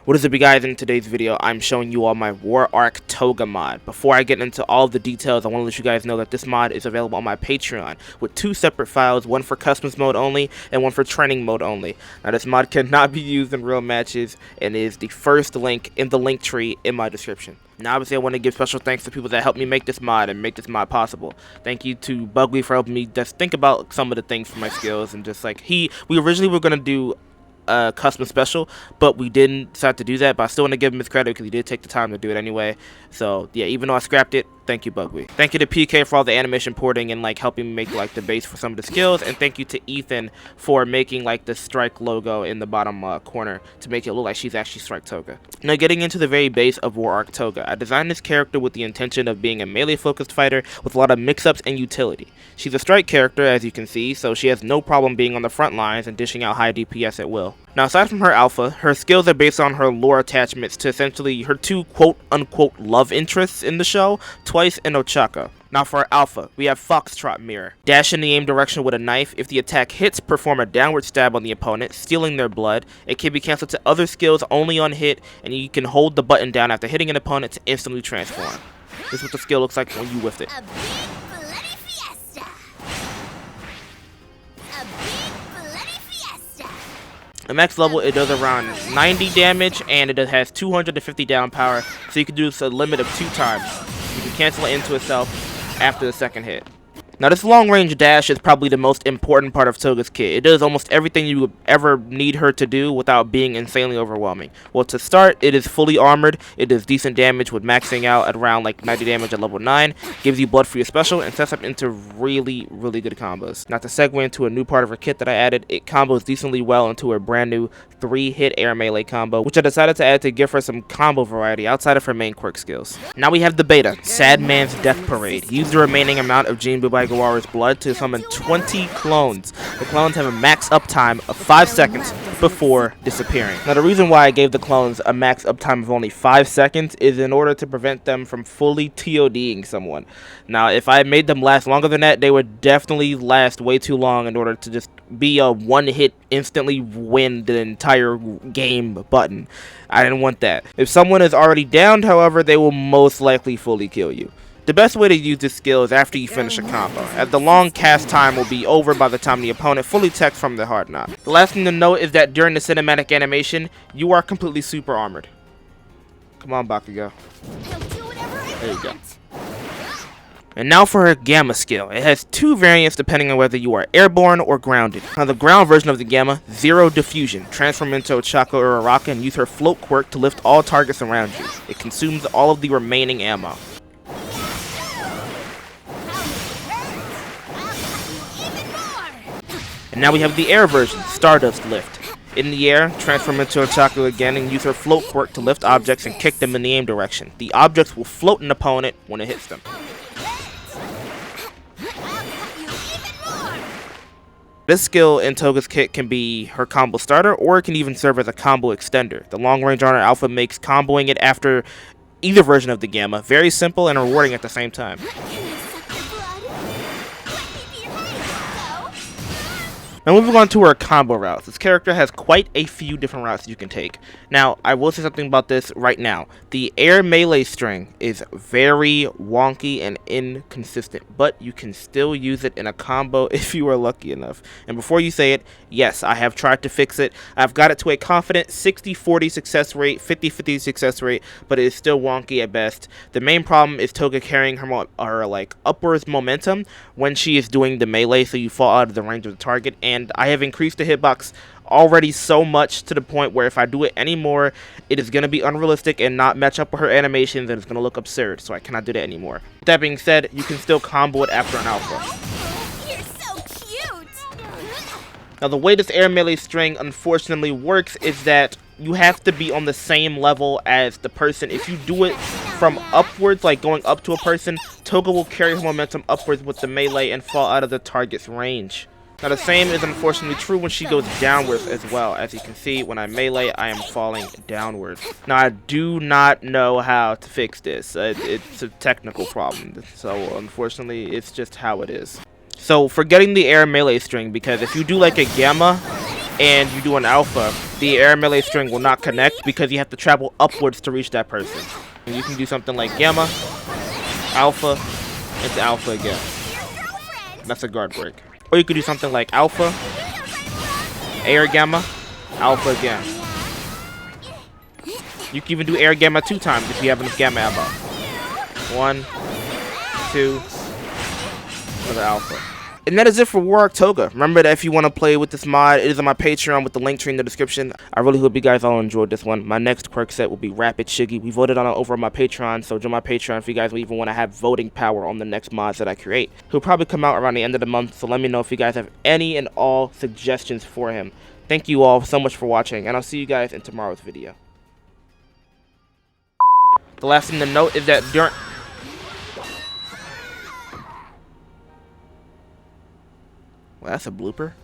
What is up, you guys? In today's video, I'm showing you all my War Arc Toga mod. Before I get into all of the details, I want to let you guys know that this mod is available on my Patreon with two separate files, one for customs mode only and one for training mode only. Now, this mod cannot be used in real matches and is the first link in the link tree in my description. Now, obviously, I want to give special thanks to people that helped me make this mod and make this mod possible. Thank you to Bugly for helping me just think about some of the things for my skills, and just like we originally were going to do custom special, but we didn't decide to do that. But I still want to give him his credit because he did take the time to do it anyway. So yeah, even though I scrapped it, thank you, Bugly. Thank you to PK for all the animation porting and like helping me make like the base for some of the skills, and thank you to Ethan for making like the strike logo in the bottom corner to make it look like she's actually Strike Toga. Now, getting into the very base of War Arc Toga, I designed this character with the intention of being a melee focused fighter with a lot of mix-ups and utility. She's a strike character, as you can see, so she has no problem being on the front lines and dishing out high DPS at will. Now, aside from her alpha, her skills are based on her lore attachments to essentially her two quote-unquote love interests in the show, Twice and Ochaka. Now, for our alpha, we have Foxtrot Mirror. Dash in the aim direction with a knife. If the attack hits, perform a downward stab on the opponent, stealing their blood. It can be cancelled to other skills only on hit, and you can hold the button down after hitting an opponent to instantly transform. This is what the skill looks like when you whiff it. At max level, it does around 90 damage, and it has 250 down power, so you can do this a limit of 2 times. You can cancel it into itself after the second hit. Now, this long range dash is probably the most important part of Toga's kit. It does almost everything you would ever need her to do without being insanely overwhelming. Well, to start, it is fully armored, it does decent damage with maxing out at around like 90 damage at level 9, gives you blood for your special, and sets up into really good combos. Now, to segue into a new part of her kit that I added, it combos decently well into her brand new 3-hit air melee combo, which I decided to add to give her some combo variety outside of her main quirk skills. Now we have the beta, Sad Man's Death Parade. Use the remaining amount of Jinbu by Gawara's blood to summon 20 clones. The clones have a max uptime of 5 seconds before disappearing. Now, the reason why I gave the clones a max uptime of only 5 seconds is in order to prevent them from fully TODing someone. Now, if I made them last longer than that, they would definitely last way too long in order to just be a one-hit instantly win the entire game button. I didn't want that. If someone is already downed, however, they will most likely fully kill you. The best way to use this skill is after you finish a combo, as the long cast time will be over by the time the opponent fully techs from the hard knot. The last thing to note is that during the cinematic animation, you are completely super armored. Come on, Bakugo. There you go. And now for her Gamma skill. It has 2 variants depending on whether you are airborne or grounded. Now, the ground version of the Gamma, Zero Diffusion. Transform into Ochaka or uraraka and use her float quirk to lift all targets around you. It consumes all of the remaining ammo. And now we have the air version, Stardust Lift. In the air, transform into Ochaka again and use her float quirk to lift objects and kick them in the aim direction. The objects will float an opponent when it hits them. This skill in Toga's kit can be her combo starter, or it can even serve as a combo extender. The long range on her alpha makes comboing it after either version of the Gamma very simple and rewarding at the same time. Now, moving on to her combo routes. This character has quite a few different routes you can take. Now, I will say something about this right now. The air melee string is very wonky and inconsistent, but you can still use it in a combo if you are lucky enough. And before you say it, yes, I have tried to fix it. I've got it to a confident 60-40 success rate, 50-50 success rate, but it is still wonky at best. The main problem is Toga carrying her like upwards momentum when she is doing the melee, so you fall out of the range of the target. And I have increased the hitbox already so much to the point where if I do it anymore, it is going to be unrealistic and not match up with her animations, and it's going to look absurd, so I cannot do that anymore. With that being said, you can still combo it after an alpha. You're so cute. Now, the way this air melee string unfortunately works is that you have to be on the same level as the person. If you do it from upwards, like going up to a person, Toga will carry her momentum upwards with the melee and fall out of the target's range. Now, the same is unfortunately true when she goes downwards as well. As you can see, when I melee, I am falling downwards. Now, I do not know how to fix this. It's a technical problem, so unfortunately, it's just how it is. So, forgetting the air melee string, because if you do like a Gamma, and you do an alpha, the air melee string will not connect because you have to travel upwards to reach that person. And you can do something like gamma, alpha, into alpha again. That's a guard break. Or you could do something like alpha, air gamma, alpha again. You can even do air gamma 2 times if you have enough gamma ammo. 1, 2, another alpha. And that is it for Warark Toga. Remember that if you want to play with this mod, it is on my Patreon with the link tree in the description. I really hope you guys all enjoyed this one. My next quirk set will be Rapid Shiggy. We voted on it over on my Patreon, so join my Patreon if you guys will even want to have voting power on the next mods that I create. He'll probably come out around the end of the month, so let me know if you guys have any and all suggestions for him. Thank you all so much for watching, and I'll see you guys in tomorrow's video. The last thing to note is that during... Well, that's a blooper.